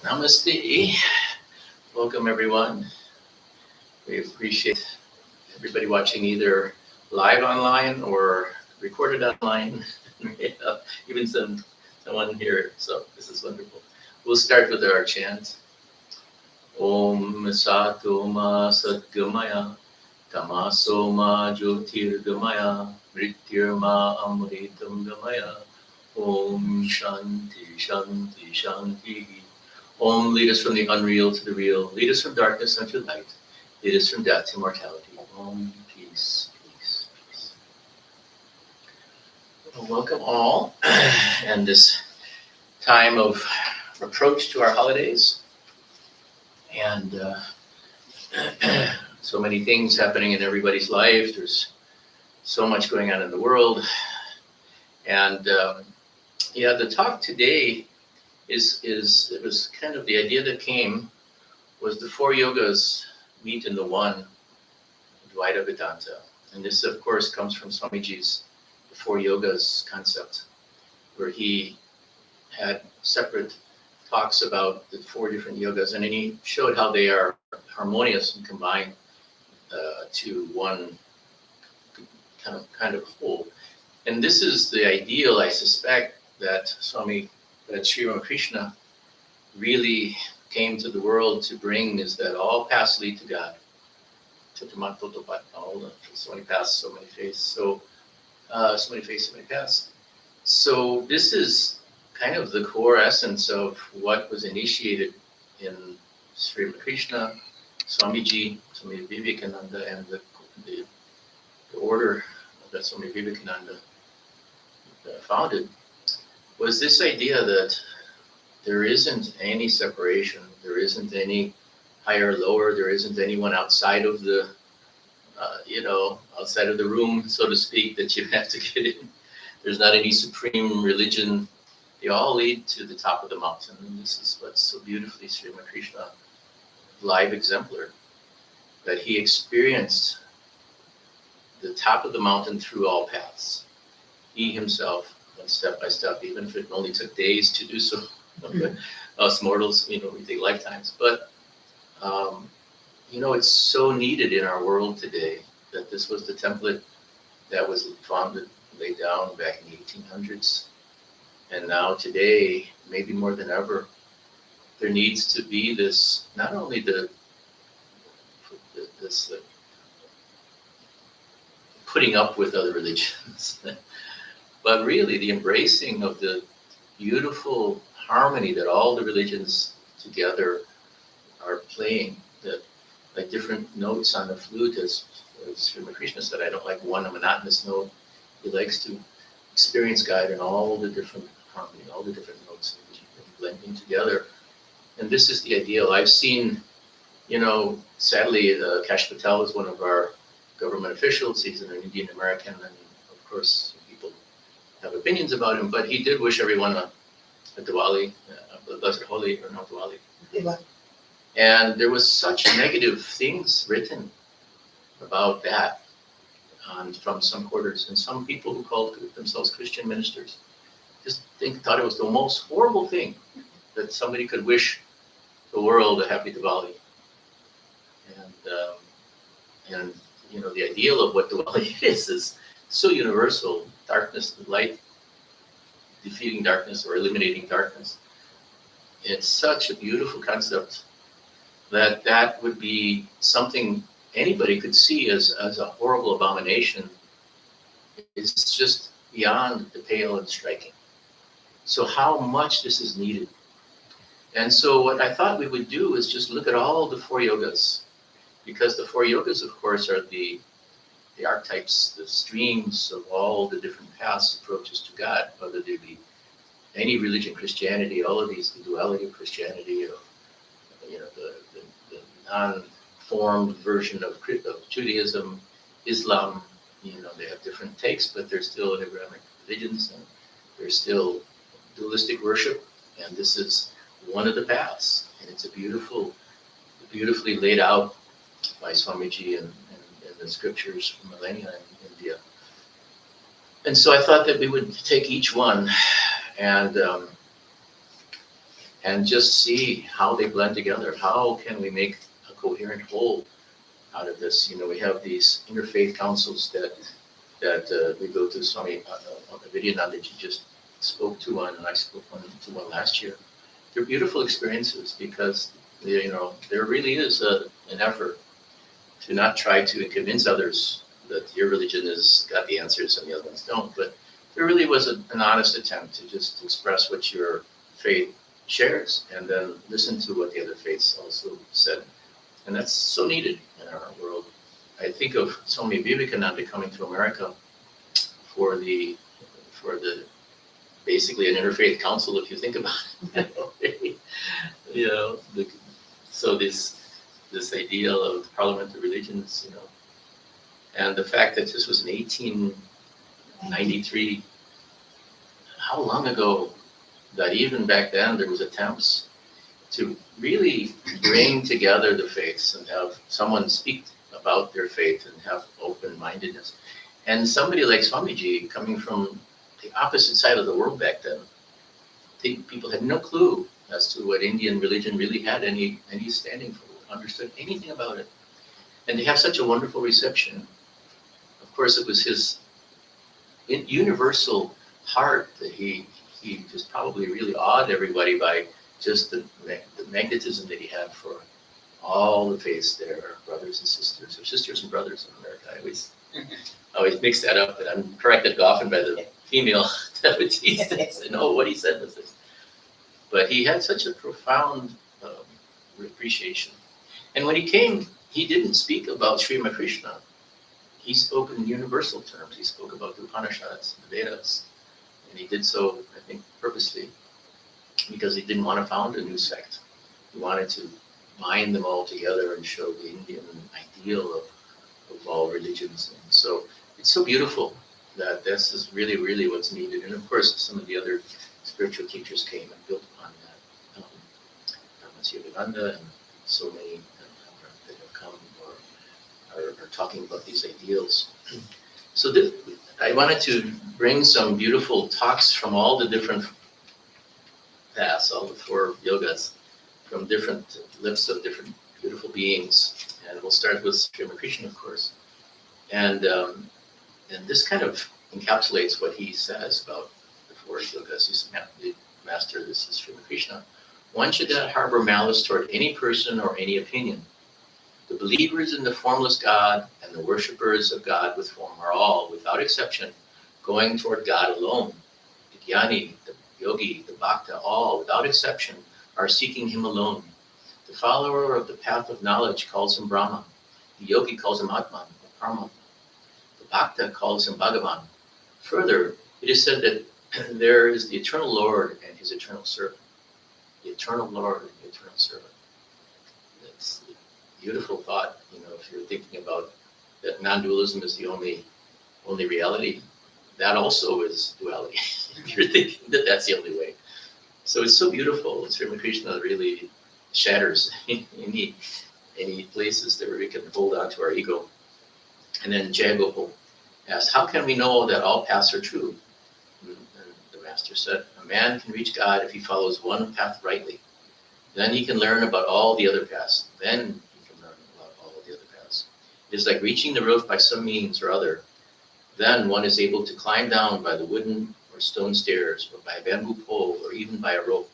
Namaste. Welcome, everyone. We appreciate everybody watching either live online or recorded online. Even someone here. So this is wonderful. We'll start with our chant. Om Satoma Satgamaya Tamaso Ma Jyotirgamaya Mrityurma Amritam Gamaya Om Shanti Shanti Shanti. Om, lead us from the unreal to the real. Lead us from darkness unto light. Lead us from death to mortality. Om, peace, peace, peace. Well, welcome all, and this time of approach to our holidays, and so many things happening in everybody's life. There's so much going on in the world, and the talk today it was kind of the idea that came was the four yogas meet in the one, Advaita Vedanta. And this, of course, comes from Swamiji's the four yogas concept, where he had separate talks about the four different yogas, and then he showed how they are harmonious and combined to one kind of whole. And this is the ideal, I suspect, that Sri Ramakrishna really came to the world to bring, is that all paths lead to God. So many paths, so many faiths. So many faiths, so many paths. So this is kind of the core essence of what was initiated in Sri Ramakrishna, Swamiji Vivekananda, and the order that Swami Vivekananda founded, was this idea that there isn't any separation, there isn't any higher, lower, there isn't anyone outside of the, outside of the room, so to speak, that you have to get in. There's not any supreme religion. They all lead to the top of the mountain. And this is what's so beautifully Sri Ramakrishna, live exemplar, that he experienced the top of the mountain through all paths. He himself, step by step, even if it only took days to do so. Us mortals, we take lifetimes. But, it's so needed in our world today that this was the template that was laid down back in the 1800s. And now today, maybe more than ever, there needs to be this, not only this putting up with other religions, but really the embracing of the beautiful harmony that all the religions together are playing, that like different notes on the flute, as Sri Ramakrishna said, I don't like one monotonous note. He likes to experience God in all the different harmony, all the different notes blending together. And this is the ideal. I've seen, sadly, Kash Patel is one of our government officials. He's an Indian American, and of course, people have opinions about him, but he did wish everyone a Diwali, a blessed Holi, or not Diwali. Diwali. And there was such negative things written about that from some quarters, and some people who called themselves Christian ministers just thought it was the most horrible thing that somebody could wish the world a happy Diwali. And the ideal of what Diwali is so universal: darkness, light, defeating darkness or eliminating darkness. It's such a beautiful concept that would be something anybody could see as a horrible abomination. It's just beyond the pale and striking. So how much this is needed. And so what I thought we would do is just look at all the four yogas, because the four yogas, of course, are the archetypes, the streams of all the different paths, approaches to God, whether they be any religion, Christianity, all of these, the duality of Christianity, the non-formed version of Judaism, Islam, they have different takes, but they're still Abrahamic religions, and there's still dualistic worship, and this is one of the paths, and it's beautifully laid out by Swamiji in the scriptures from millennia in India. And so I thought that we would take each one and just see how they blend together. How can we make a coherent whole out of this? We have these interfaith councils that we go to. Swami Vidyananda just spoke to one, and I spoke to one last year. They're beautiful experiences because there really is an effort to not try to convince others that your religion has got the answers and the other ones don't. But there really was an honest attempt to just express what your faith shares and then listen to what the other faiths also said. And that's so needed in our world. I think of Swami Vivekananda coming to America for the basically an interfaith council, if you think about it. So this ideal of parliament of religions, and the fact that this was in 1893, how long ago that even back then there was attempts to really bring together the faiths and have someone speak about their faith and have open-mindedness. And somebody like Swamiji coming from the opposite side of the world back then, people had no clue as to what Indian religion really had any standing for, understood anything about it. And to have such a wonderful reception, of course, it was his universal heart that he just probably really awed everybody by just the magnetism that he had for all the faiths there, brothers and sisters, or sisters and brothers in America. I always mix that up, but I'm corrected often by the female devotees that say, no, what he said was this. But he had such a profound appreciation. And when he came, he didn't speak about Sri Ramakrishna. He spoke in universal terms. He spoke about the Upanishads, the Vedas, and he did so, I think, purposely, because he didn't want to found a new sect. He wanted to bind them all together and show the Indian ideal of all religions. And so it's so beautiful that this is really, really what's needed. And of course, some of the other spiritual teachers came and built upon that. Sivananda and so many that have come or are talking about these ideals. So I wanted to bring some beautiful talks from all the different paths, all the 4 yogas, from different lips of different beautiful beings. And we'll start with Sri Ramakrishna, of course. And this kind of encapsulates what he says about the 4 yogas. He's the master, this is Sri Ramakrishna. One should not harbor malice toward any person or any opinion. The believers in the formless God and the worshippers of God with form are all, without exception, going toward God alone. The jnani, the yogi, the bhakta, all, without exception, are seeking him alone. The follower of the path of knowledge calls him Brahman. The yogi calls him Atman, or Paramatma. The bhakta calls him Bhagavan. Further, it is said that there is the eternal Lord and his eternal servant. The eternal Lord and the eternal servant. That's a beautiful thought, if you're thinking about that non-dualism is the only reality. That also is duality, if you're thinking that that's the only way. So it's so beautiful. Sri Ramakrishna really shatters any places that we can hold on to our ego. And then Jayagopal asked, how can we know that all paths are true? And the master said, a man can reach God if he follows one path rightly. Then he can learn about all the other paths. Then he can learn about all of the other paths. It is like reaching the roof by some means or other. Then one is able to climb down by the wooden or stone stairs, or by a bamboo pole, or even by a rope.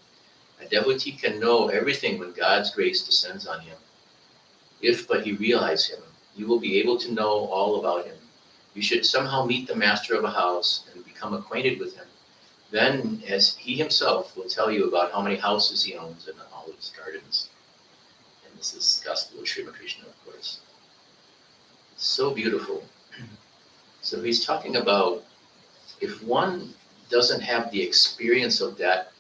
A devotee can know everything when God's grace descends on him. If but he realize him, you will be able to know all about him. You should somehow meet the master of a house and become acquainted with him. Then, as he himself will tell you about how many houses he owns and all his gardens. And this is Gospel of Sri Ramakrishna, of course. So beautiful. So he's talking about if one doesn't have the experience of that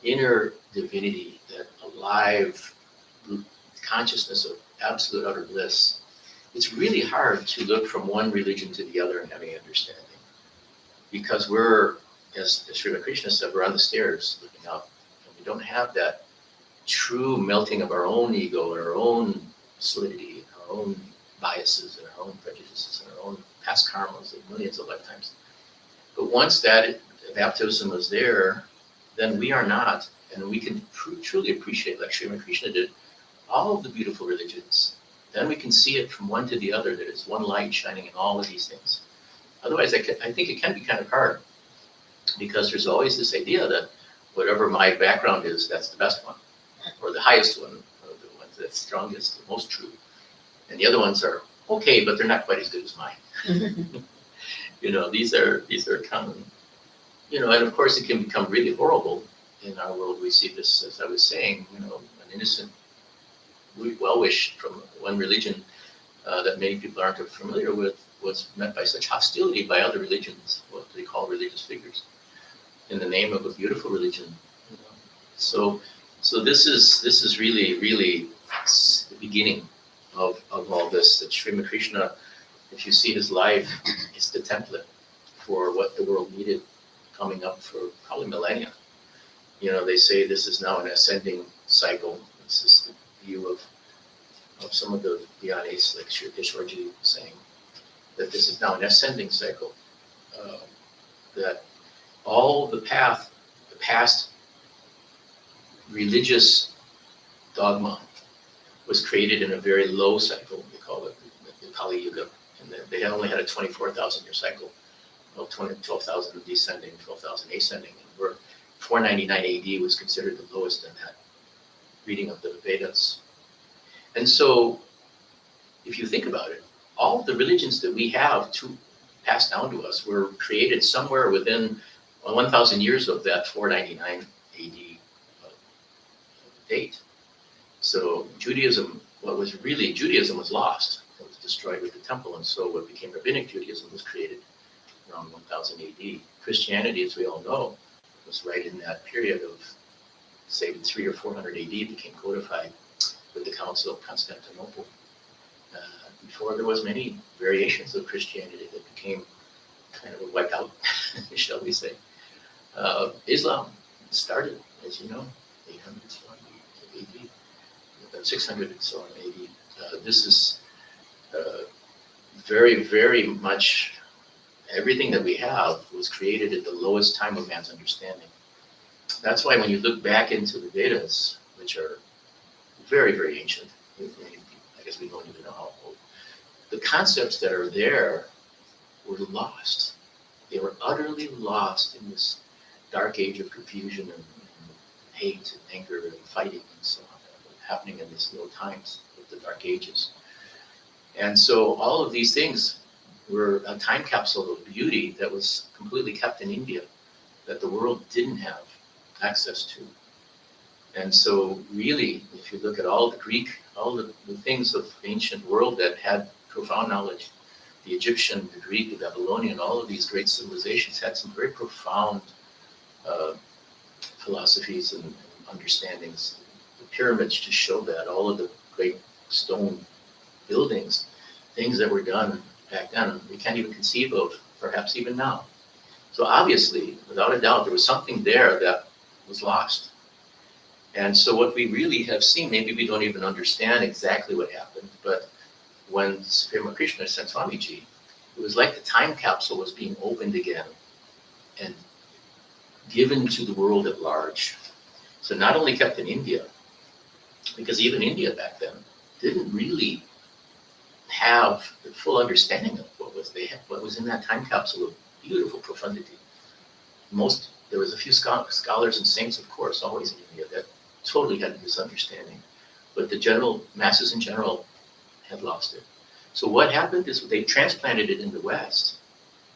inner divinity, that alive consciousness of absolute utter bliss, it's really hard to look from one religion to the other and having understanding. Because we're, as Sri Ramakrishna said, we're on the stairs looking up, and we don't have that true melting of our own ego, our own solidity, our own biases and our own prejudices and our own past karmas of millions of lifetimes. But once that baptism was there, then we are not, and we can truly appreciate, like Sri Ramakrishna did, all of the beautiful religions. Then we can see it from one to the other, that it's one light shining in all of these things. Otherwise, I think it can be kind of hard, because there's always this idea that whatever my background is, that's the best one, or the highest one, or the one that's strongest, the most true. And the other ones are okay, but they're not quite as good as mine. These are common. And of course it can become really horrible in our world. We see this, as I was saying, an innocent well-wish from one religion that many people aren't familiar with was met by such hostility by other religions, what they call religious figures, in the name of a beautiful religion. So this is really, really the beginning of all this. That Sri Ramakrishna, if you see his life, is the template for what the world needed coming up for probably millennia. They say this is now an ascending cycle. This is the view of some of the Dhyanis, like Sri Ishwarji was saying, that this is now an ascending cycle. That all the past religious dogma was created in a very low cycle. We call it the Kali Yuga. And they only had a 24,000-year cycle. 12,000 descending, 12,000 ascending. And we're 499 AD was considered the lowest in that reading of the Vedas. And so, if you think about it, all the religions that we have passed down to us were created somewhere within 1,000 years of that 499 AD date. So Judaism was lost. It was destroyed with the temple, and so what became Rabbinic Judaism was created around 1000 AD. Christianity, as we all know, was right in that period of, say, 300 or 400 AD, became codified with the Council of Constantinople. Before there was many variations of Christianity that became kind of wiped out, shall we say. Islam started, as you know, 800 AD, 600 and so on AD. This is very, very much everything that we have was created at the lowest time of man's understanding. That's why when you look back into the Vedas, which are very, very ancient, I guess we don't even know how old, the concepts that are there were lost. They were utterly lost in this dark age of confusion and hate and anger and fighting and so on, happening in these low times of the dark ages. And so all of these things were a time capsule of beauty that was completely kept in India, that the world didn't have access to. And so really, if you look at all the things of the ancient world that had profound knowledge, the Egyptian, the Greek, the Babylonian, all of these great civilizations had some very profound philosophies and understandings. The pyramids just show that, all of the great stone buildings, things that were done back then, we can't even conceive of, perhaps even now. So obviously, without a doubt, there was something there that was lost. And so what we really have seen, maybe we don't even understand exactly what happened, but when Sri Ramakrishna sent Swamiji, it was like the time capsule was being opened again and given to the world at large. So not only kept in India, because even India back then didn't really have the full understanding of what was in that time capsule of beautiful profundity. There was a few scholars and saints, of course, always in India, that totally had this understanding, but the masses in general had lost it. So what happened is they transplanted it in the West,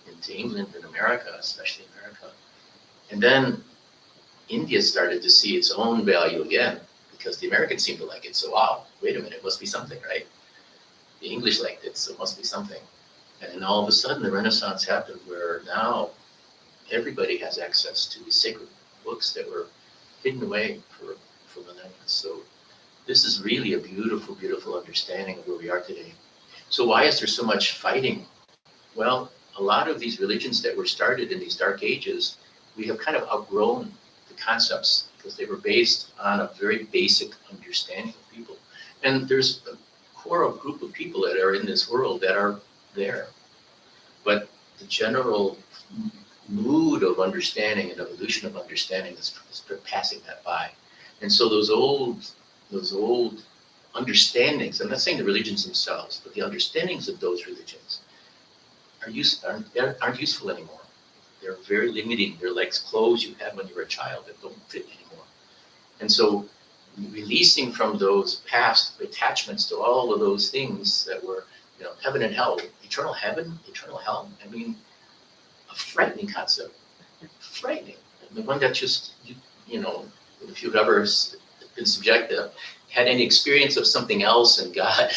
into England and America, especially America. And then India started to see its own value again, because the Americans seemed to like it. So, wow, wait a minute, it must be something, right? The English liked it, so it must be something. And then all of a sudden the Renaissance happened, where now everybody has access to these sacred books that were hidden away for millennia. So this is really a beautiful, beautiful understanding of where we are today. So why is there so much fighting? Well, a lot of these religions that were started in these dark ages, we have kind of outgrown the concepts, because they were based on a very basic understanding of people. And there's core group of people that are in this world that are there. But the general mood of understanding and evolution of understanding is passing that by. And so those old understandings, I'm not saying the religions themselves, but the understandings of those religions aren't useful anymore. They're very limiting. They're like clothes you had when you were a child that don't fit anymore. And so releasing from those past attachments to all of those things that were, heaven and hell, eternal heaven, eternal hell. I mean, a frightening concept. Frightening. The one that just, if you've ever been subjected, had any experience of something else and God,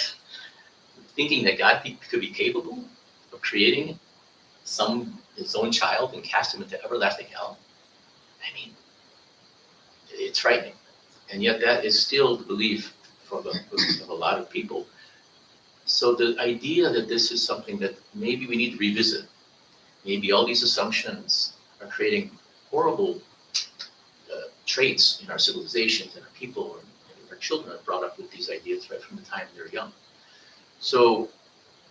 thinking that God could be capable of creating his own child and cast him into everlasting hell. I mean, it's frightening. And yet that is still the belief of a lot of people. So the idea that this is something that maybe we need to revisit, maybe all these assumptions are creating horrible traits in our civilizations and our people, and our children are brought up with these ideas right from the time they're young. So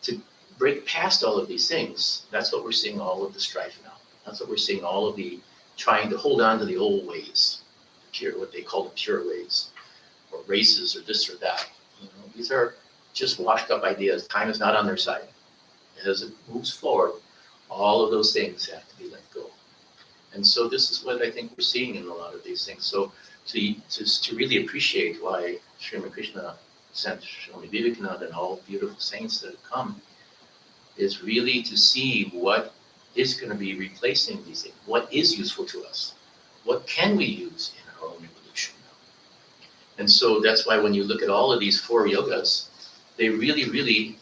to break past all of these things, that's what we're seeing all of the strife now. That's what we're seeing all of the trying to hold on to the old ways, what they call the pure ways, or races, or this or that. These are just washed up ideas. Time is not on their side. As it moves forward, all of those things have to be let go. And so this is what I think we're seeing in a lot of these things. So to really appreciate why Srimad Krishna sent Swami Vivekananda and all the beautiful saints that have come is really to see what is going to be replacing these things. What is useful to us? What can we use in our own evolution now? And so that's why when you look at all of these 4 yogas, they really, really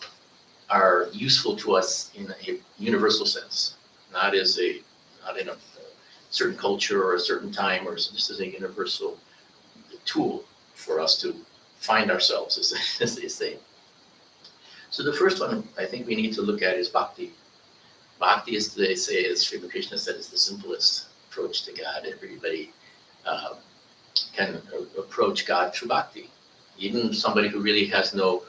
are useful to us in a universal sense, not in a certain culture or a certain time, or this is a universal tool for us to find ourselves, as they say. So the first one I think we need to look at is bhakti. Bhakti, as they say, as Sri Krishna said, is the simplest approach to God. Everybody can approach God through bhakti. Even somebody who really has no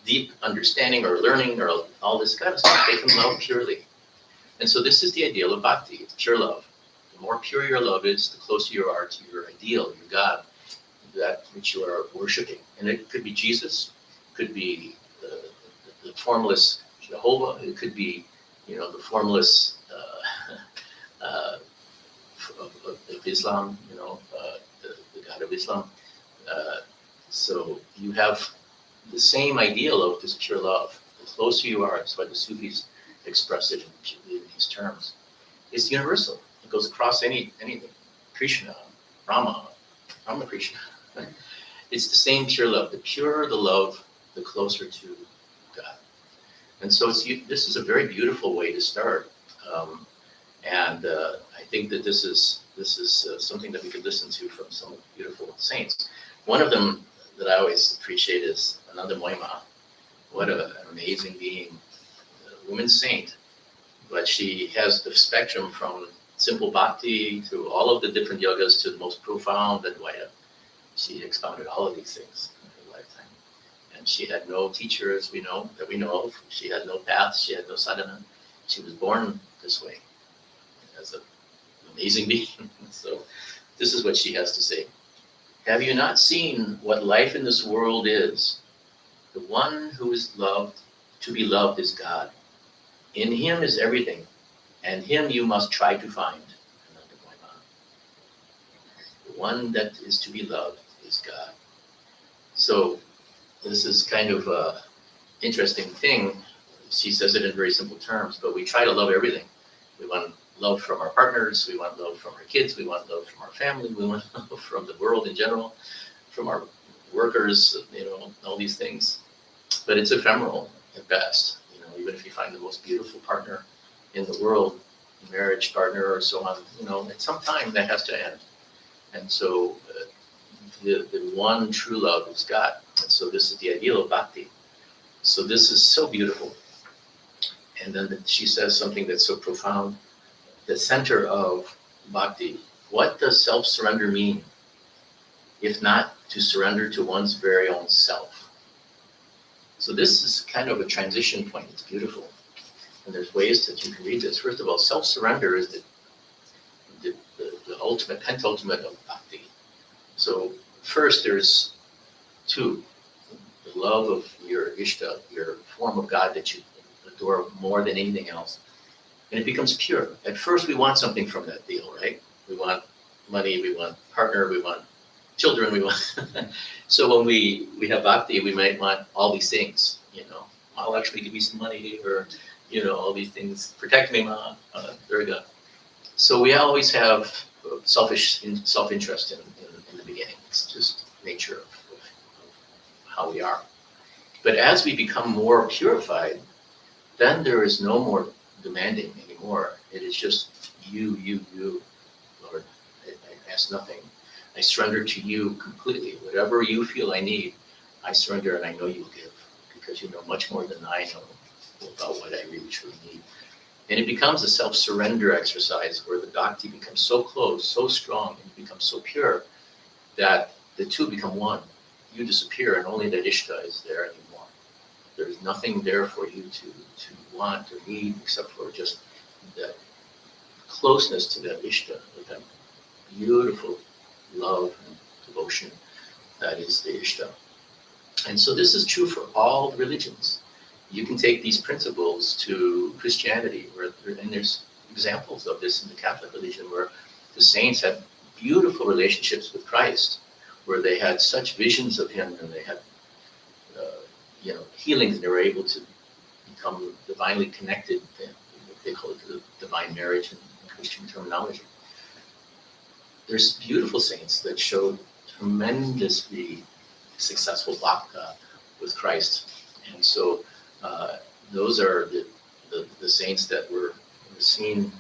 deep understanding or learning or all this kind of stuff, they can love purely. And so this is the ideal of bhakti. It's pure love. The more pure your love is, the closer you are to your ideal, your God, that which you are worshiping. And it could be Jesus, it could be the formless Jehovah, it could be, the formless of Islam, the God of Islam. So you have the same ideal of this pure love. The closer you are, that's why the Sufis express it in these terms. It's universal. It goes across anything. Krishna, Rama Krishna. It's the same pure love. The purer the love, the closer to God. And so this is a very beautiful way to start. And I think that this is something that we could listen to from some beautiful saints. One of them that I always appreciate is Ananda Moima. What an amazing being, a woman saint. But she has the spectrum from simple bhakti to all of the different yogas to the most profound Advaita. She expounded all of these things in her lifetime. And she had no teacher, as we know of. She had no path. She had no sadhana. She was born this way as an amazing being. So this is what she has to say. Have you not seen what life in this world is? The one who is loved, to be loved, is God. In him is everything, and him you must try to find. The one that is to be loved is God. So this is kind of an interesting thing. She says it in very simple terms, but we try to love everything. We want love from our partners, we want love from our kids, we want love from our family, we want love from the world in general, from our workers, all these things. But it's ephemeral at best. Even if you find the most beautiful partner in the world, marriage partner or so on, at some time that has to end. And so the one true love is God. And so this is the ideal of bhakti. So this is so beautiful. And then she says something that's so profound. The center of bhakti. What does self-surrender mean? If not to surrender to one's very own self. So this is kind of a transition point. It's beautiful. And there's ways that you can read this. First of all, self-surrender is the ultimate, penultimate of bhakti. So first there's two. The love of your Ishta, your form of God that you adore more than anything else. And it becomes pure. At first we want something from that deal, right? We want money, we want partner, we want children, we want... So when we have bhakti, we might want all these things, I'll actually give me some money, or, all these things. Protect me, Ma, Durga. So we always have self-interest in the beginning. It's just nature of how we are. But as we become more purified, then there is no more demanding anymore. It is just you, Lord. I ask nothing. I surrender to you completely. Whatever you feel I need, I surrender, and I know you'll give, because you know much more than I know about what I really truly need. And it becomes a self-surrender exercise where the bhakti becomes so close, so strong, and becomes so pure that the two become one. You disappear, and only that Ishta is there anymore. There's nothing there for you to want or need except for just that closeness to that Ishta, with that beautiful love and devotion that is the Ishta. And so this is true for all religions. You can take these principles to Christianity, and there's examples of this in the Catholic religion, where the saints had beautiful relationships with Christ, where they had such visions of him, and they had healings, and they were able to become divinely connected. They call it the divine marriage in Christian terminology. There's beautiful saints that showed tremendously successful bhakta with Christ. And so those are the saints that were seen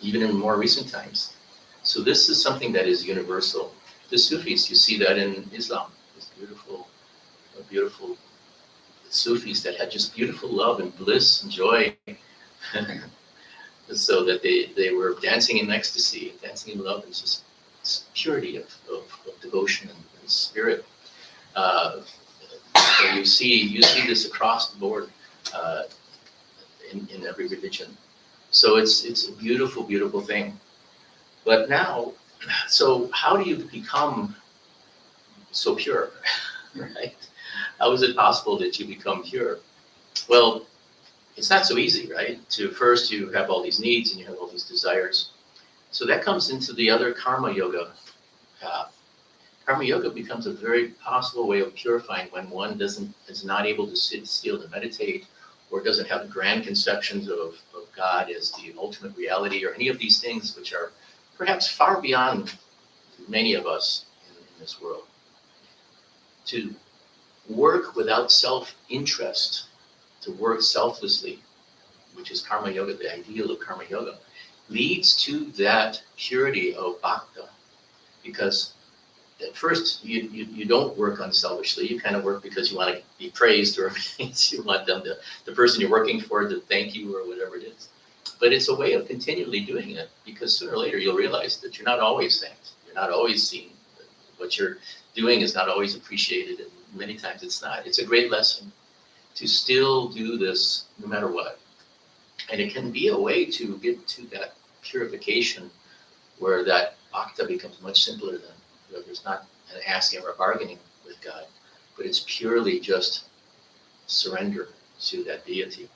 even in more recent times. So this is something that is universal. The Sufis, you see that in Islam. These beautiful Sufis that had just beautiful love and bliss and joy. So that they were dancing in ecstasy, dancing in love, and just purity of devotion and spirit. So you see this across the board in every religion. So it's a beautiful, beautiful thing. But now, so how do you become so pure, right? How is it possible that you become pure? Well, it's not so easy, right? First you have all these needs and you have all these desires. So that comes into the other karma yoga path. Karma yoga becomes a very possible way of purifying when one is not able to sit still to meditate, or doesn't have grand conceptions of God as the ultimate reality, or any of these things which are perhaps far beyond many of us in this world. To work without self-interest, to work selflessly, which is karma yoga, the ideal of karma yoga, leads to that purity of bhakta. Because at first you don't work unselfishly, you kind of work because you want to be praised, or you want them the person you're working for to thank you, or whatever it is. But it's a way of continually doing it, because sooner or later you'll realize that you're not always thanked, you're not always seen, what you're doing is not always appreciated, and many times it's not. It's a great lesson to still do this no matter what. And it can be a way to get to that purification where that bhakta becomes much simpler than, there's not an asking or a bargaining with God, but it's purely just surrender to that deity.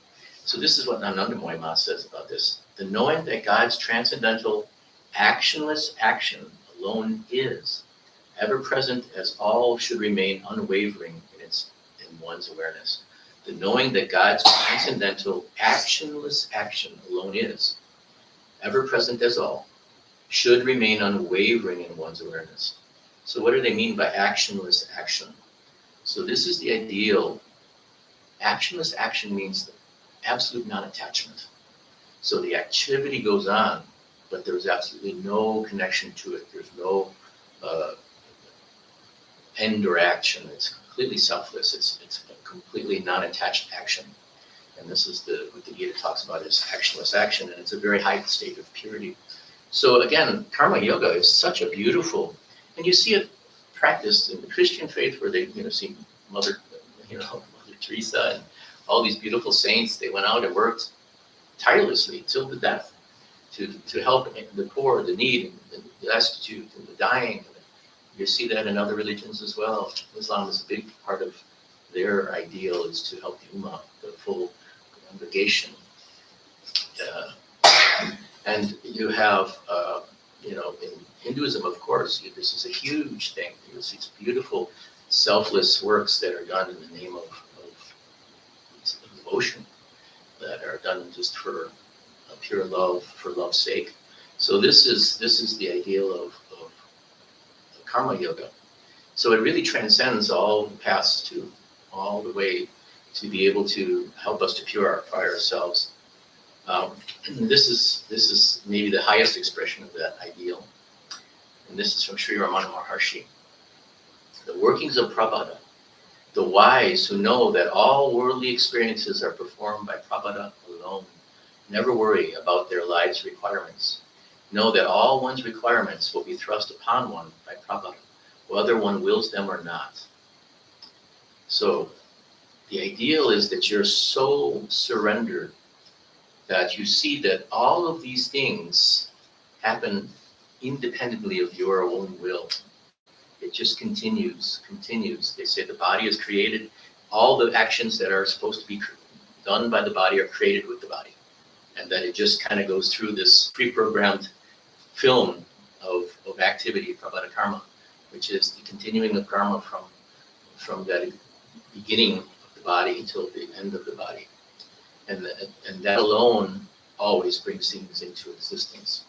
So this is what Anandamoy Ma says about this. The knowing that God's transcendental, actionless action alone is, ever present as all should remain unwavering in one's awareness. The knowing that God's transcendental, actionless action alone is, ever present as all, should remain unwavering in one's awareness. So what do they mean by actionless action? So this is the ideal. Actionless action means absolute non-attachment. So the activity goes on, but there's absolutely no connection to it. There's no end or action. It's completely selfless. It's a completely non-attached action. And this is what the Gita talks about is actionless action, and it's a very high state of purity. So again, karma yoga is such a beautiful, and you see it practiced in the Christian faith, where they see Mother, Mother Teresa, and all these beautiful saints. They went out and worked tirelessly till the death to help the poor, the needy, the destitute, and the dying. You see that in other religions as well. Islam is a big part of their ideal is to help the ummah, the full congregation. And you have, in Hinduism, of course, this is a huge thing. You see these beautiful, selfless works that are done in the name of devotion, that are done just for pure love, for love's sake. So this is the ideal of karma yoga. So it really transcends all the paths to all the way to be able to help us to purify ourselves. This is maybe the highest expression of that ideal. And this is from Sri Ramana Maharshi. The workings of Prabhupada, the wise who know that all worldly experiences are performed by Prabhupada alone, never worry about their lives' requirements. Know that all one's requirements will be thrust upon one by Prabhupada, whether one wills them or not. So the ideal is that you're so surrendered that you see that all of these things happen independently of your own will. It just continues. They say the body is created. All the actions that are supposed to be done by the body are created with the body. And that it just kind of goes through this pre-programmed film of activity, Prabhupada karma, which is the continuing of karma from that beginning of the body until the end of the body. And that alone always brings things into existence.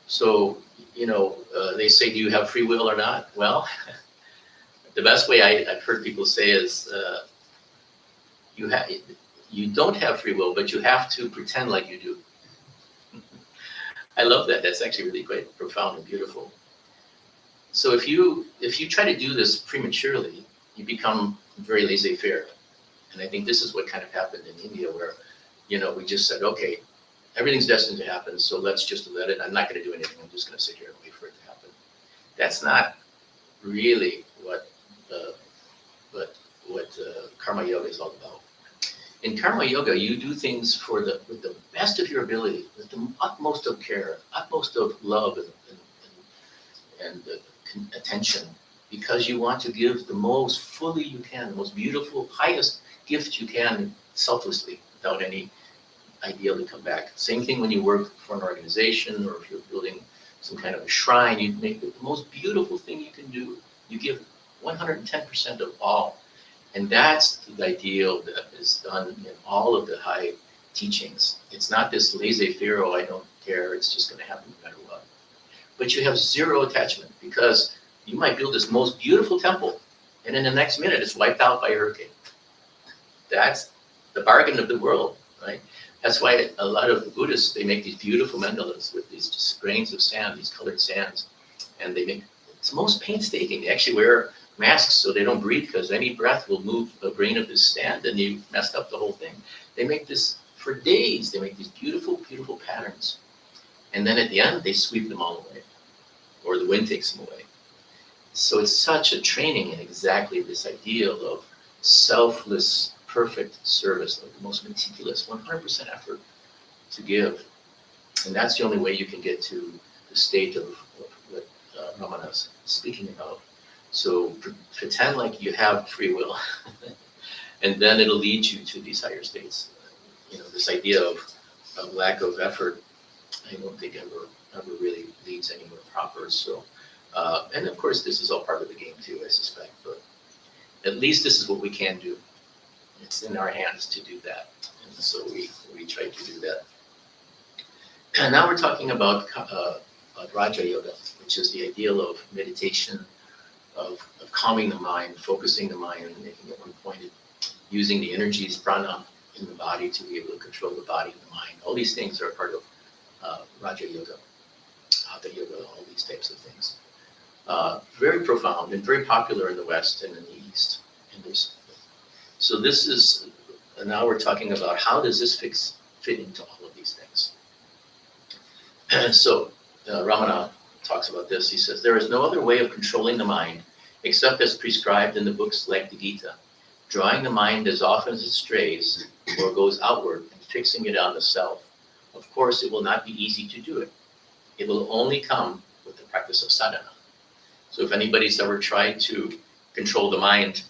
So, they say, do you have free will or not? Well, the best way I've heard people say is, you don't have free will, but you have to pretend like you do. I love that. That's actually really quite profound and beautiful. So if you try to do this prematurely, you become very laissez-faire. And I think this is what kind of happened in India, where, we just said, okay, everything's destined to happen, so let's just let it. I'm not going to do anything. I'm just going to sit here and wait for it to happen. That's not really what karma yoga is all about. In karma yoga, you do things with the best of your ability, with the utmost of care, utmost of love and attention, because you want to give the most fully you can, the most beautiful, highest gift you can, selflessly, without any ideal to come back. Same thing when you work for an organization, or if you're building some kind of a shrine, you make the most beautiful thing you can do. You give 110% of all. And that's the ideal that is done in all of the high teachings. It's not this laissez-faire, I don't care, it's just going to happen no matter what. But you have zero attachment, because you might build this most beautiful temple, and in the next minute it's wiped out by a hurricane. That's the bargain of the world, right? That's why a lot of the Buddhists, they make these beautiful mandalas with these just grains of sand, these colored sands. And it's most painstaking. They actually wear masks so they don't breathe, because any breath will move a grain of this sand and you messed up the whole thing. They make this for days. They make these beautiful, beautiful patterns. And then at the end, they sweep them all away, or the wind takes them away. So it's such a training in exactly this ideal of selfless, perfect service, like the most meticulous, 100% effort to give. And that's the only way you can get to the state of what Ramana's speaking about. So pretend like you have free will, and then it'll lead you to these higher states. This idea of lack of effort, I don't think ever really leads anywhere proper. So, and of course, this is all part of the game too, I suspect. But at least this is what we can do. It's in our hands to do that, and so we try to do that. And now we're talking about Raja Yoga, which is the ideal of meditation, of calming the mind, focusing the mind, and making it one-pointed, using the energies, prana, in the body to be able to control the body and the mind. All these things are part of Raja Yoga, Hatha Yoga, all these types of things. Very profound and very popular in the West and in the East. So this is, now we're talking about how does this fit into all of these things. So Ramana talks about this. He says, there is no other way of controlling the mind except as prescribed in the books like the Gita. drawing the mind as often as it strays or goes outward and fixing it on the self. Of course, it will not be easy to do it. It will only come with the practice of sadhana. So if anybody's ever tried to control the mind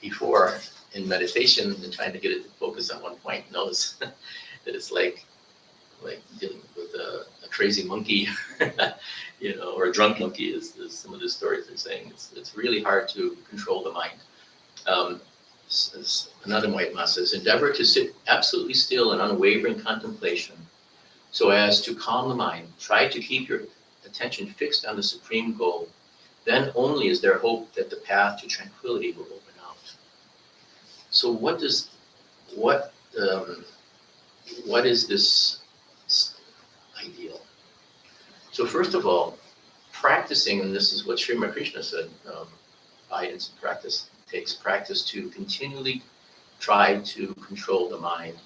before in meditation and trying to get it to focus on one point, knows that it's like dealing with a crazy monkey, or a drunk monkey is some of the stories they're saying. It's really hard to control the mind. Another white ma says, endeavor to sit absolutely still in unwavering contemplation so as to calm the mind. Try to keep your attention fixed on the supreme goal. Then only is there hope that the path to tranquility will open out. So what is this ideal? So first of all, practicing, and this is what Sri Ramakrishna said, guidance and practice takes practice to continually try to control the mind.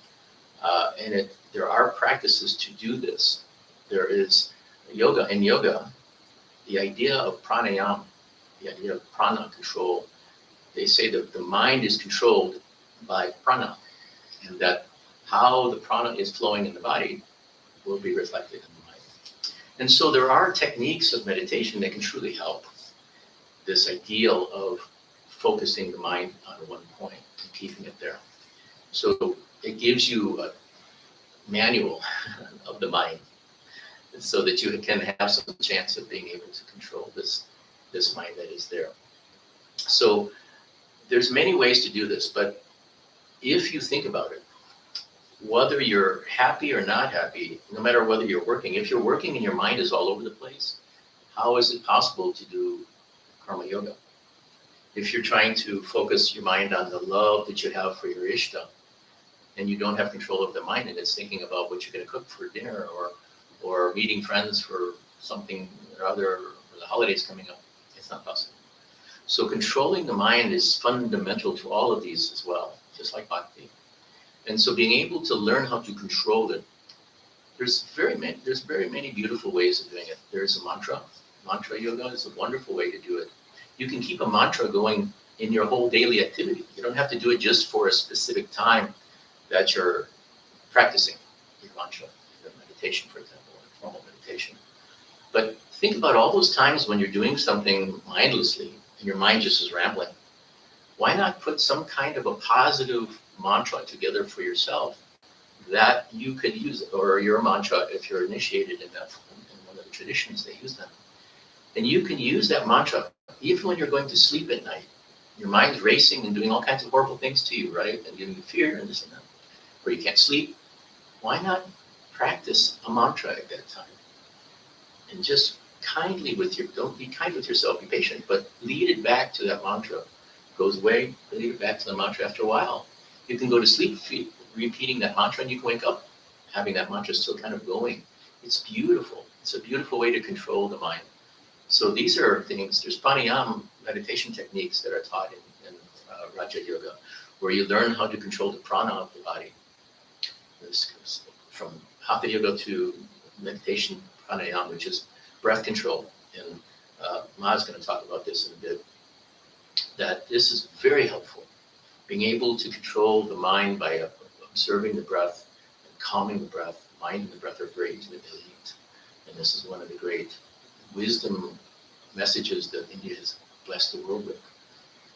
There are practices to do this. There is yoga. In yoga, the idea of pranayama, the idea of prana control, they say that the mind is controlled by prana, and that how the prana is flowing in the body will be reflected in the mind. And so there are techniques of meditation that can truly help this ideal of focusing the mind on one point and keeping it there. So it gives you a manual of the mind so that you can have some chance of being able to control this mind that is there. So there's many ways to do this, but if you think about it, whether you're happy or not happy, no matter whether you're working, if you're working and your mind is all over the place, how is it possible to do karma yoga? If you're trying to focus your mind on the love that you have for your ishta, and you don't have control of the mind and it's thinking about what you're going to cook for dinner or meeting friends for something or other, or the holidays coming up, it's not possible. So controlling the mind is fundamental to all of these as well, just like bhakti. And so being able to learn how to control it, there's very many beautiful ways of doing it. There's a mantra. Mantra yoga is a wonderful way to do it. You can keep a mantra going in your whole daily activity. You don't have to do it just for a specific time that you're practicing your mantra, your meditation, for example, or formal meditation. But think about all those times when you're doing something mindlessly and your mind just is rambling. Why not put some kind of a positive mantra together for yourself that you could use, or your mantra if you're initiated in one of the traditions, they use them. And you can use that mantra even when you're going to sleep at night. Your mind's racing and doing all kinds of horrible things to you, right? And giving you fear and this and that, or you can't sleep. Why not practice a mantra at that time? And just don't be kind with yourself, be patient, but lead it back to that mantra. Goes away, lead it back to the mantra. After a while, you can go to sleep repeating that mantra, and you can wake up having that mantra still kind of going. It's beautiful. It's a beautiful way to control the mind. So these are things, there's pranayama meditation techniques that are taught in Raja Yoga, where you learn how to control the prana of the body. From Hatha Yoga to meditation pranayama, which is breath control. And Ma's going to talk about this in a bit, that this is very helpful. Being able to control the mind by observing the breath and calming the breath. Mind and the breath are very intimately linked. And this is one of the great wisdom messages that India has blessed the world with.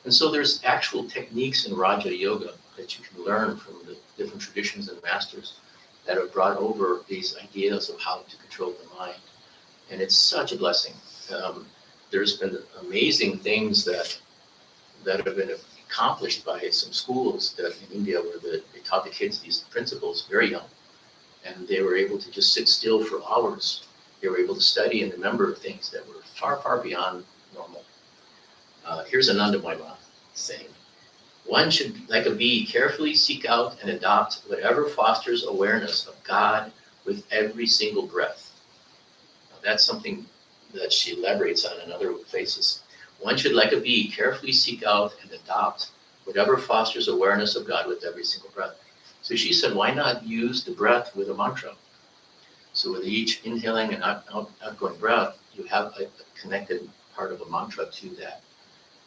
And so there's actual techniques in Raja Yoga that you can learn from the different traditions and masters that have brought over these ideas of how to control the mind. And it's such a blessing. There's been amazing things that have been accomplished by some schools that in India where they taught the kids these principles very young. And they were able to just sit still for hours. They were able to study and remember things that were far, far beyond normal. Here's Ananda Moima saying, one should, like a bee, carefully seek out and adopt whatever fosters awareness of God with every single breath. Now, that's something that she elaborates on in other places. One should, like a bee, carefully seek out and adopt whatever fosters awareness of God with every single breath. So she said, why not use the breath with a mantra? So with each inhaling and outgoing breath, you have a connected part of a mantra to that,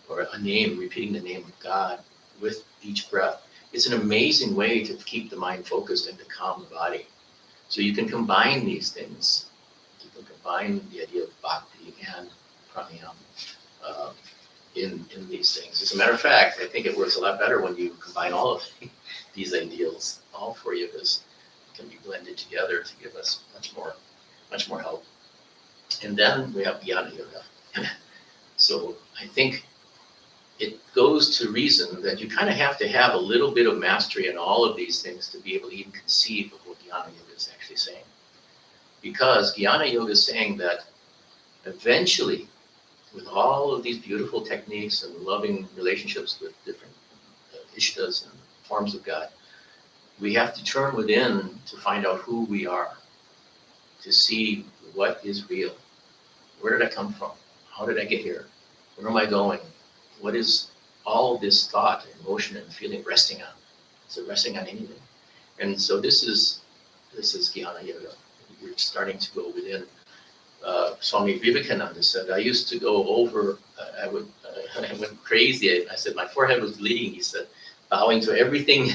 or a name, repeating the name of God with each breath. It's an amazing way to keep the mind focused and to calm the body. So you can combine these things. You can combine the idea of bhakti and pranayama in these things. As a matter of fact, I think it works a lot better when you combine all of these ideals, all for you, because it can be blended together to give us much more help. And then we have jnana yoga. So I think it goes to reason that you kind of have to have a little bit of mastery in all of these things to be able to even conceive of what jnana yoga is actually saying. Because jnana yoga is saying that eventually, with all of these beautiful techniques and loving relationships with different ishtas and forms of God, we have to turn within to find out who we are, to see what is real. Where did I come from? How did I get here? Where am I going? What is all this thought, emotion, and feeling resting on? Is it resting on anything? And so this is jnana yoga. You're starting to go within. Swami Vivekananda said, I used to go over, I went crazy. I said, my forehead was bleeding. He said, bowing to everything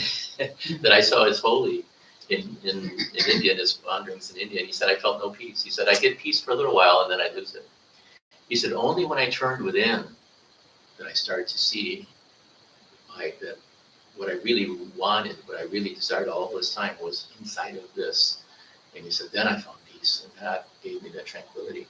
that I saw as holy in India, in his wanderings in India. And he said, I felt no peace. He said, I get peace for a little while and then I lose it. He said, only when I turned within that I started to see that what I really wanted, what I really desired all this time was inside of this. And he said, then I found peace, and that gave me that tranquility.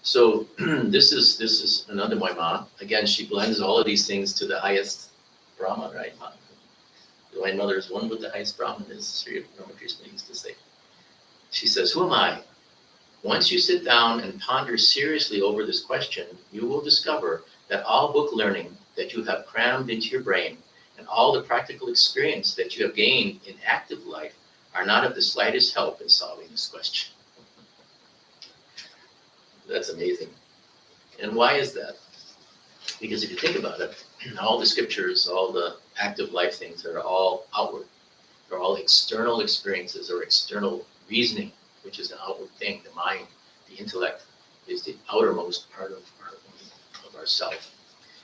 So this is another Moima. Again, she blends all of these things to the highest Brahman, right? The Divine Mother is one with the highest Brahman, as Sri Ramakrishna used to say. She says, who am I? Once you sit down and ponder seriously over this question, you will discover that all book learning that you have crammed into your brain and all the practical experience that you have gained in active life are not of the slightest help in solving this question. That's amazing. And why is that? Because if you think about it, all the scriptures, all the active life things are all outward. They're all external experiences or external reasoning, which is an outward thing. The mind, the intellect, is the outermost part of our self.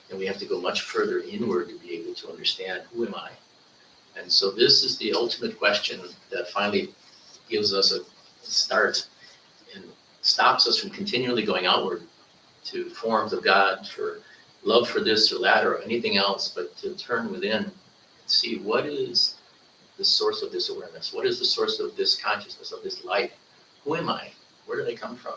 And we have to go much further inward to be able to understand, who am I? And so this is the ultimate question that finally gives us a start and stops us from continually going outward to forms of God, for love for this or that or anything else, but to turn within and see what is the source of this awareness? What is the source of this consciousness, of this life? Who am I? Where did I come from?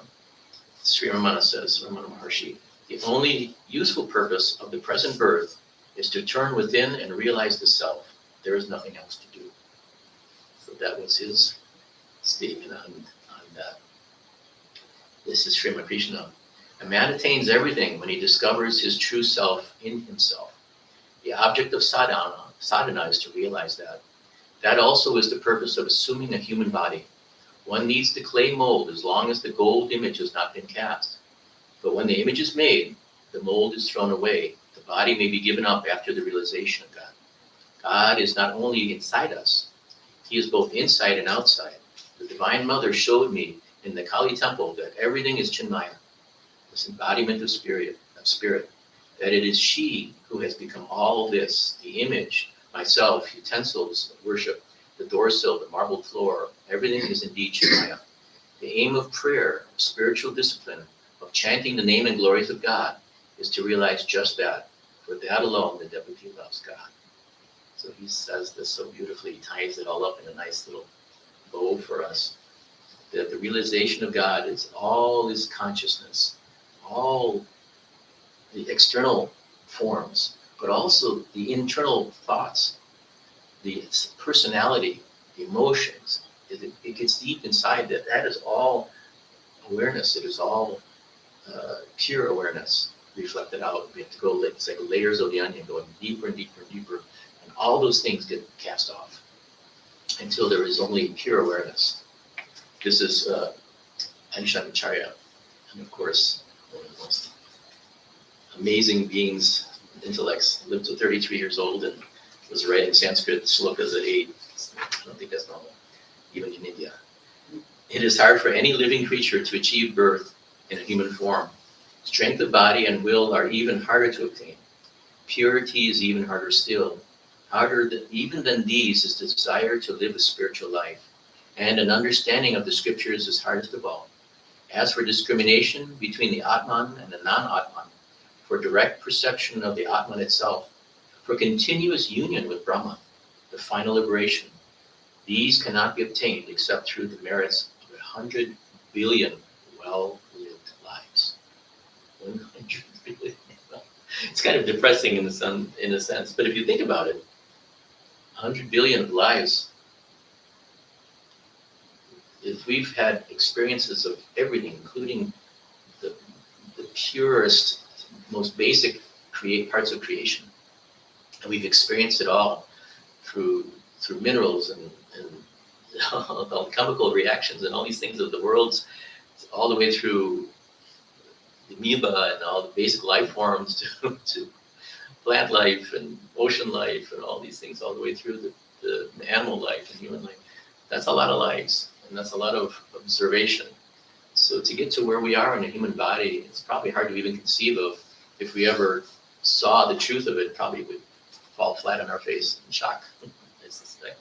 Sri Ramana says, Ramana Maharshi, the only useful purpose of the present birth is to turn within and realize the self. There is nothing else to do. So that was his statement on that. This is Sri Ramakrishna. A man attains everything when he discovers his true self in himself. The object of sadhana is to realize that. That also is the purpose of assuming a human body. One needs the clay mold as long as the gold image has not been cast. But when the image is made, the mold is thrown away. The body may be given up after the realization of God. God is not only inside us, he is both inside and outside. The Divine Mother showed me in the Kali temple that everything is Chinmaya, this embodiment of spirit, that it is she who has become all this, the image, myself, utensils of worship, the door sill, the marble floor, everything is indeed Chinmaya. The aim of prayer, of spiritual discipline, of chanting the name and glories of God is to realize just that. For that alone, the devotee loves God. So he says this so beautifully, he ties it all up in a nice little bow for us. That the realization of God is all his consciousness, all the external forms, but also the internal thoughts, the personality, the emotions. It gets deep inside that. That is all awareness. It is all pure awareness reflected out. We have to go, it's like layers of the onion, going deeper and deeper and deeper. And all those things get cast off until there is only pure awareness. This is Anishanacharya, and of course, one of the most amazing beings, intellects, lived to 33 years old and was writing Sanskrit shlokas at 8. I don't think that's normal, even in India. It is hard for any living creature to achieve birth in a human form. Strength of body and will are even harder to obtain. Purity is even harder still. Even than these is the desire to live a spiritual life. And an understanding of the scriptures is hardest of all. As for discrimination between the Atman and the non-Atman, for direct perception of the Atman itself, for continuous union with Brahman, the final liberation, these cannot be obtained except through the merits of 100 billion well-lived lives. 100 billion. It's kind of depressing in a sense, but if you think about it, 100 billion lives, if we've had experiences of everything, including the purest, most basic parts of creation, and we've experienced it all through minerals and all the chemical reactions and all these things of the worlds, all the way through the amoeba and all the basic life forms to plant life and ocean life and all these things, all the way through the animal life and human life. That's a lot of lives, and that's a lot of observation. So to get to where we are in a human body, it's probably hard to even conceive of. If we ever saw the truth of it, probably would fall flat on our face in shock. I suspect.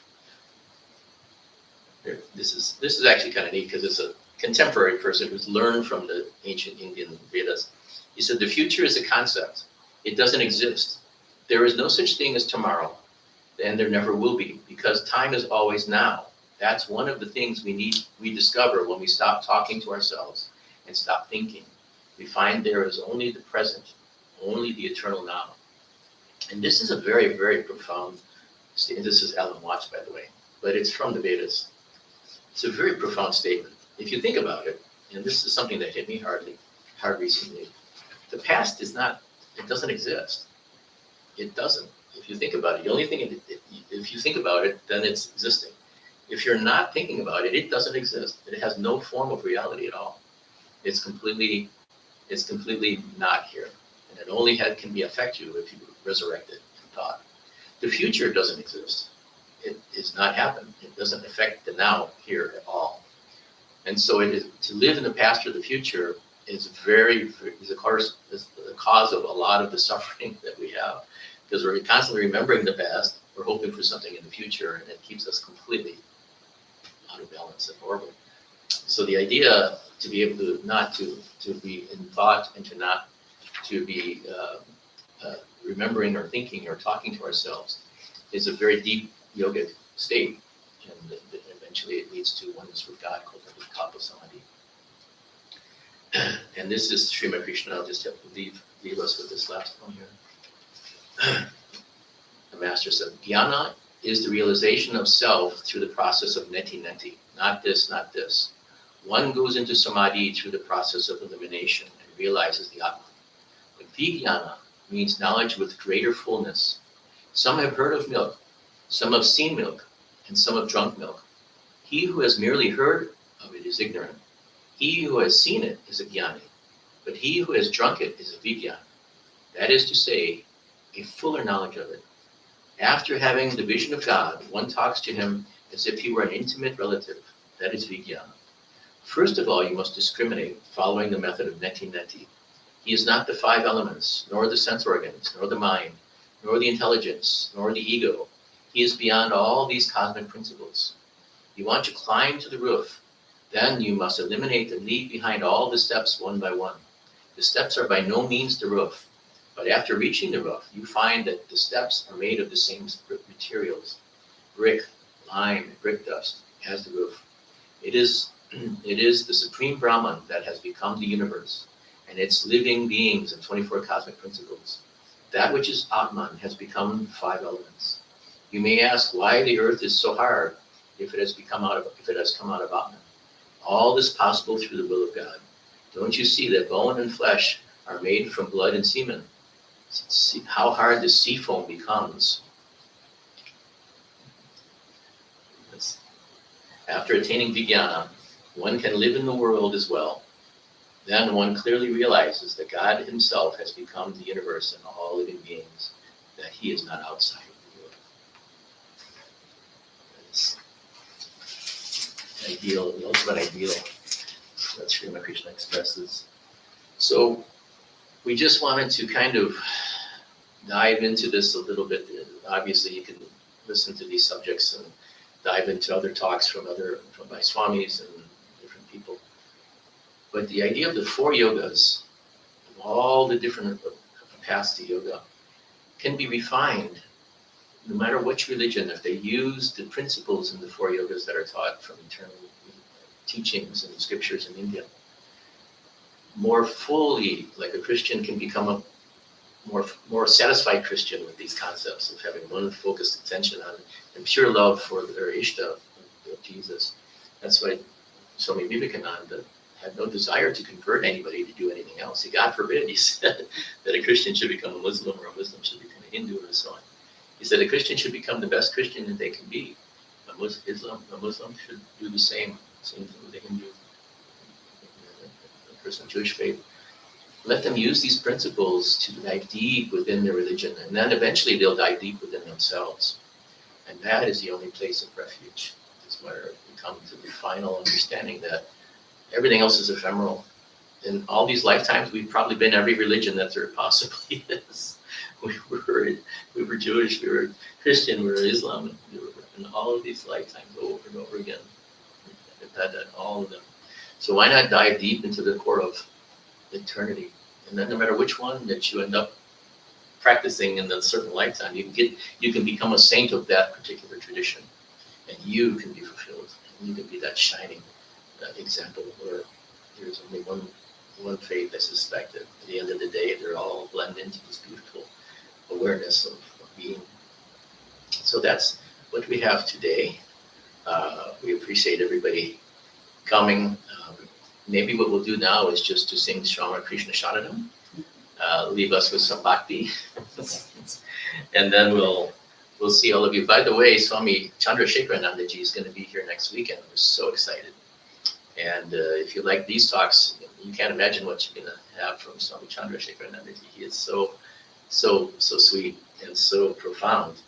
This is actually kind of neat because it's a contemporary person who's learned from the ancient Indian Vedas. He said, the future is a concept. It doesn't exist. There is no such thing as tomorrow, and there never will be, because time is always now. That's one of the things we discover when we stop talking to ourselves and stop thinking. We find there is only the present, only the eternal now. And this is a very, very profound statement. This is Alan Watts, by the way, but it's from the Vedas. It's a very profound statement. If you think about it, and this is something that hit me hard recently, the past it doesn't exist. It doesn't. If you think about it, the only thing, if you think about it, then it's existing. If you're not thinking about it, it doesn't exist. It has no form of reality at all. It's completely not here. And it only can affect you if you resurrect it in thought. The future doesn't exist. It is not happened. It doesn't affect the now here at all. And so to live in the past or the future is of course, the cause of a lot of the suffering that we have, because we're constantly remembering the past. We're hoping for something in the future, and it keeps us completely out of balance and horrible. So the idea to be able to not to be in thought and to be remembering or thinking or talking to ourselves is a very deep yogic state, and eventually it leads to oneness with God, called Kalpa Samadhi. And this is Srimad Krishna. I'll just have to leave us with this last one here. The master said, Jnana is the realization of self through the process of neti, not this, not this. One goes into samadhi through the process of elimination and realizes the Atman. But vijnana means knowledge with greater fullness. Some have heard of milk, some have seen milk, and some have drunk milk. He who has merely heard of it is ignorant. He who has seen it is a jnani, but he who has drunk it is a vijnana. That is to say, a fuller knowledge of it. After having the vision of God, one talks to him as if he were an intimate relative. That is vijnana. First of all, you must discriminate, following the method of neti. He is not the five elements, nor the sense organs, nor the mind, nor the intelligence, nor the ego. He is beyond all these cosmic principles. You want to climb to the roof, then you must eliminate and leave behind all the steps one by one. The steps are by no means the roof, but after reaching the roof, you find that the steps are made of the same materials, brick, lime, brick dust, as the roof. It is the Supreme Brahman that has become the universe, and its living beings and 24 cosmic principles. That which is Atman has become 5 elements. You may ask why the earth is so hard if it has come out of Atman. All this possible through the will of God. Don't you see that bone and flesh are made from blood and semen? See how hard the sea foam becomes. After attaining vijnana, one can live in the world as well. Then one clearly realizes that God himself has become the universe and all living beings, that he is not outside of the world. That's ideal, the ultimate ideal that Srimad Krishna expresses. So we just wanted to kind of dive into this a little bit. Obviously, you can listen to these subjects and dive into other talks from my swamis and different people. But the idea of the four yogas, of all the different paths to yoga, can be refined no matter which religion, if they use the principles in the four yogas that are taught from eternal teachings and scriptures in India more fully. Like a Christian can become a more satisfied Christian with these concepts of having one focused attention on and pure love for their Ishta of Jesus. That's why Swami Vivekananda had no desire to convert anybody to do anything else. God forbid, he said, that a Christian should become a Muslim or a Muslim should become a Hindu or so on. He said a Christian should become the best Christian that they can be. A Muslim should do the same thing with the Hindu, the Christian, Jewish faith. Let them use these principles to dive deep within their religion, and then eventually they'll dive deep within themselves. And that is the only place of refuge. It's where we come to the final understanding that everything else is ephemeral. In all these lifetimes, we've probably been every religion that there possibly is. We were Jewish, we were Christian, we were Islam, we were in all of these lifetimes over and over again. We've had that, all of them. So why not dive deep into the core of eternity? And then no matter which one that you end up practicing in a certain lifetime, you can become a saint of that particular tradition, and you can be fulfilled, and you can be that shining example where there's only one faith. I suspect that at the end of the day, they're all blend into this beautiful awareness of being. So that's what we have today. We appreciate everybody coming. Maybe what we'll do now is just to sing Shama Krishna Sharanam, leave us with some bhakti, and then we'll see all of you. By the way, Swami Chandrasekharanandaji is going to be here next weekend. We're so excited. And if you like these talks, you can't imagine what you're going to have from Swami Chandrasekharanandaji. He is so sweet and so profound.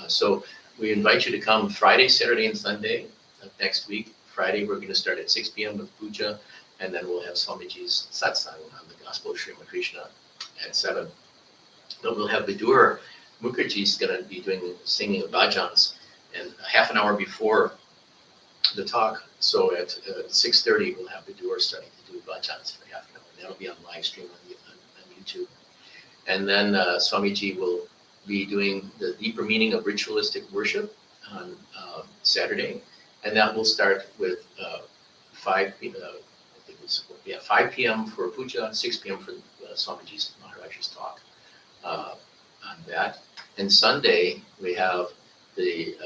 So we invite you to come Friday, Saturday, and Sunday of next week. Friday, we're going to start at 6 p.m. with Puja, and then we'll have Swamiji's satsang on the Gospel of Sri Ramakrishna at 7. But we'll have Vidur Mukherjee's going to be singing Bhajans, and half an hour before the talk, so at 6:30, we'll have Vidur starting to do Bhajans for half an hour, and that'll be on live stream on YouTube. And then Swamiji will be doing the deeper meaning of ritualistic worship on Saturday, and that will start with 5 p.m. for Puja, 6 p.m. for Swamiji's Maharaj's talk on that. And Sunday we have the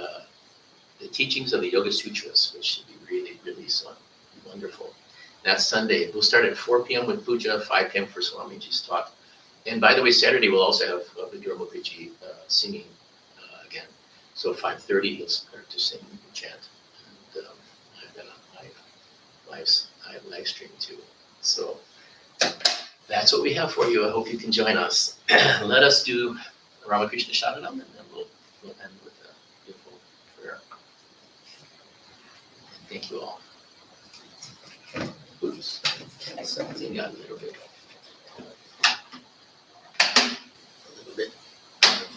teachings of the Yoga Sutras, which should be really, really wonderful. That's Sunday. We'll start at 4 p.m. with Puja, 5 p.m. for Swamiji's talk. And by the way, Saturday we'll also have Vidur Mukherjee singing again. So 5:30 he'll start to sing and chant. And I've got a live stream too. So that's what we have for you. I hope you can join us. Let us do Ramakrishna Sharanam, and then we'll end with a beautiful prayer. And thank you all. Oops, something got a little bit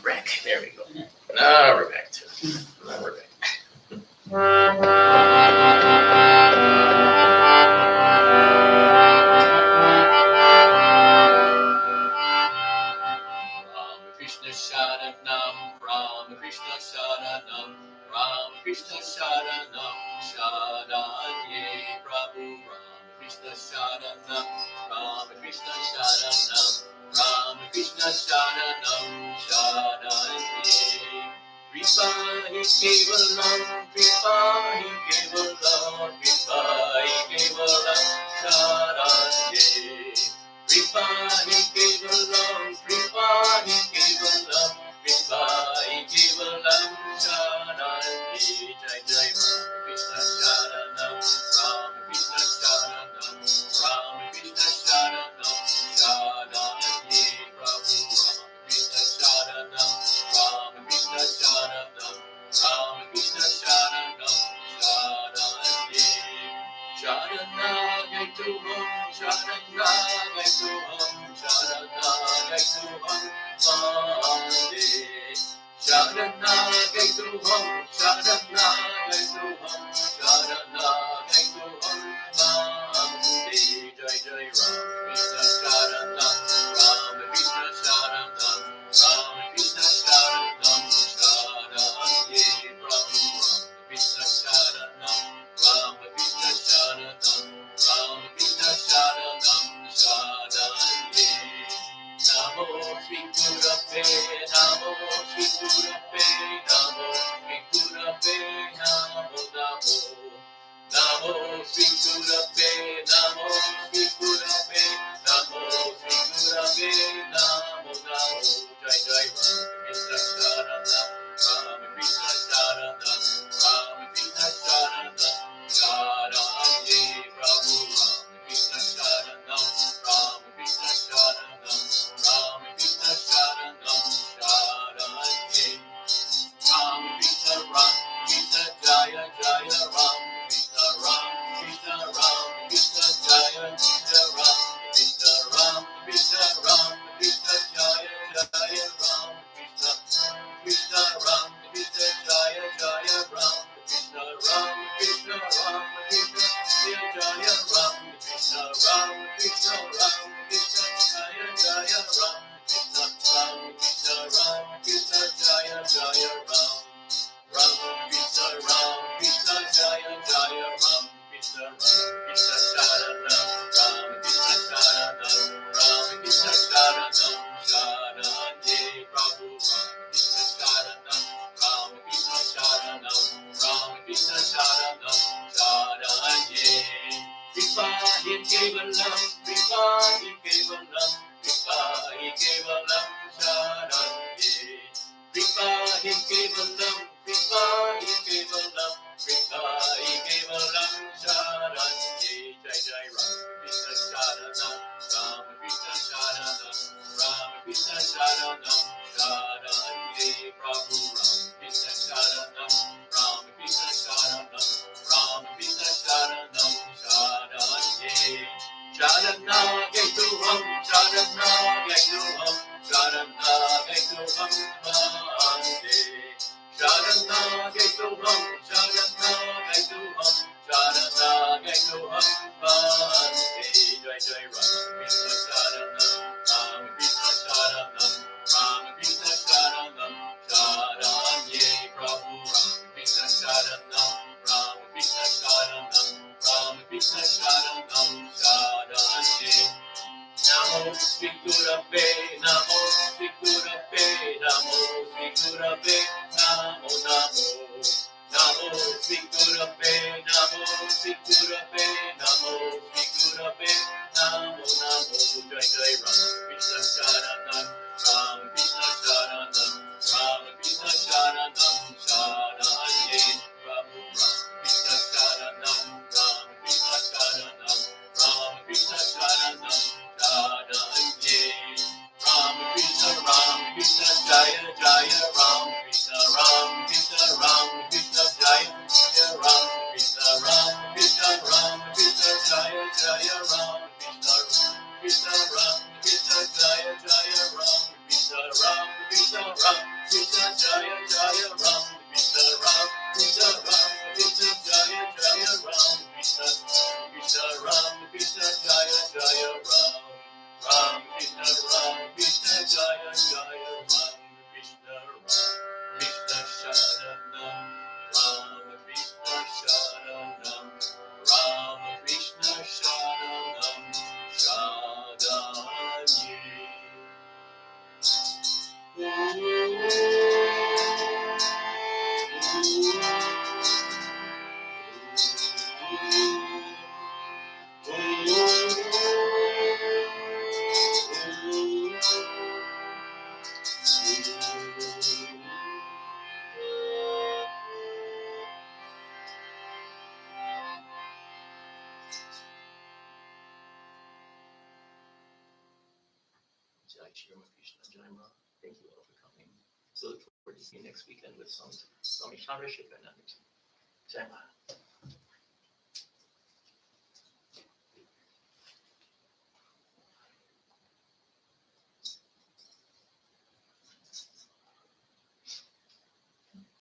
wreck. There we go. Now we're back to it. Now we're back. Krishna Sharanam, Ram Krishna Sharanam, Ram Krishna Sharanam, Sharanye Prabhu, Ram Krishna Sharanam, Ram Krishna Sharanam, Ram Krishna Sharanam, Sharanye. Kripahi Kevalam, Kripahi Kevalam, Kripahi Kevalam, Sharanye. Kripahi Kevalam, Kripahi Kevalam, Kripahi Kevalam, Sharanye. Jai Jai Ram Krishna Sharanam, Ram Krishna Sharanam, Ram Krishna Sharanam, Sharanye Prabhu, Ram Krishna Sharanam, Ram Krishna Sharanam, Ram Krishna Sharanam, Sharanye. Sharanagaitu Hum, Sharanagaitu Hum, Sharanagaitu Hum, Vande. Sharanagayatuham, Sharanagayatuham, Sharanagayatuham, Vande. Jai Jai Ram Krishna Sharanam, Ram Krishna Sharanam, Ram Krishna Sharanam, Sharanye Prabhu Ram Krishna Sharanam, Ram Krishna Sharanam, Ram Krishna Sharanam, Sharanye. Namo Shri Gurave, Namo Shri Gurave, Namo Shri Gurave, Namo Namo. Namo Shri Gurave, Namo Shri Gurave, Namo Shri Gurave, Namo Namo. Jai Jai Ram Krishna Sharanam, Ram Krishna Sharanam, Ram Krishna Sharanam, Sharanye Prabhu Ram Krishna Sharanam, Ram Krishna Sharanam, Ram Krishna Sharanam, Sharanye. Ram Krishna Ram Krishna Jaya Jaya Ram Krishna Ram Krishna Ram Krishna Jaya Jaya Ram Krishna Ram Krishna Ram Krishna Jaya Jaya Ram Krishna Krishna Ram Krishna Jaya Jaya Ram Krishna Ram Krishna Ram Krishna Jaya Jaya Ram Krishna Ram Krishna Ram Krishna Jaya Jaya Ram Krishna Ram Krishna Ram Krishna Jaya Jaya Ram Ram Krishna Jaya Jaya Ram Krishna Sharanam, Ram Krishna Sharanam, Ram Krishna Sharanam, Sharanye Prabhu Ram Krishna Sharanam, Ram Krishna Sharanam, Ram Krishna Sharanam, Sharanye. Vipahi Kevalam, Vipahi Kevalam, Vipahi Kevalam, Sharanye. Vipahi Kevalam, Vipahi Kevalam, Vipahi Kevalam, Sharanye. Jai Jai Ram Krishna Sharanam, Ram Krishna Sharanam, Ram Krishna Sharanam, Sharanye Prabhu Ram Krishna Sharanam, Ram Krishna Sharanam, Ram Krishna Sharanam, Sharanye. Sharanagayatuham, Sharanagayatuham, Sharanagayatuham, Vande. Sharanagayatuham, Sharanagayatuham, Sharanagayatuham, Vande. Jai Jai Ram Krishna Sharanam, Ram Krishna Sharanam, Ram Krishna Sharanam, Sharanye Prabhu Ram Krishna Sharanam, Ram Krishna Sharanam, Ram Krishna Sharanam, Sharanye. Namo Shri Gurave, Namo Shri Gurave, Namo Shri Gurave, Namo Namo. Namo Shri Gurave, Namo Shri Gurave, Namo Shri Gurave, Namo Namo. Jai Jai Ram Krishna Sharanam, Ram Krishna Sharanam, Ram Krishna Sharanam, Sharanye Prabhu Ram Krishna Sharanam, Ram Krishna Sharanam, Ram Krishna Sharanam, Sharanye. Ram Krishna Jaya Jaya Ram Krishna Jaya Jaya Ram Krishna Jaya Jaya Ram Krishna Jaya Jaya Ram Krishna Jaya Jaya Ram Krishna Jaya Jaya Ram Krishna Jaya Jaya Ram Ram Krishna Jaya Jaya Ram Krishna Sharanam, Ram Krishna Sharanam, Ram Krishna Sharanam, Sharanye. Jai Shri Krishna Jai Ma. Thank you all for coming. So look forward to seeing you next weekend with Swami Chandrasekharananda. Jai Ma.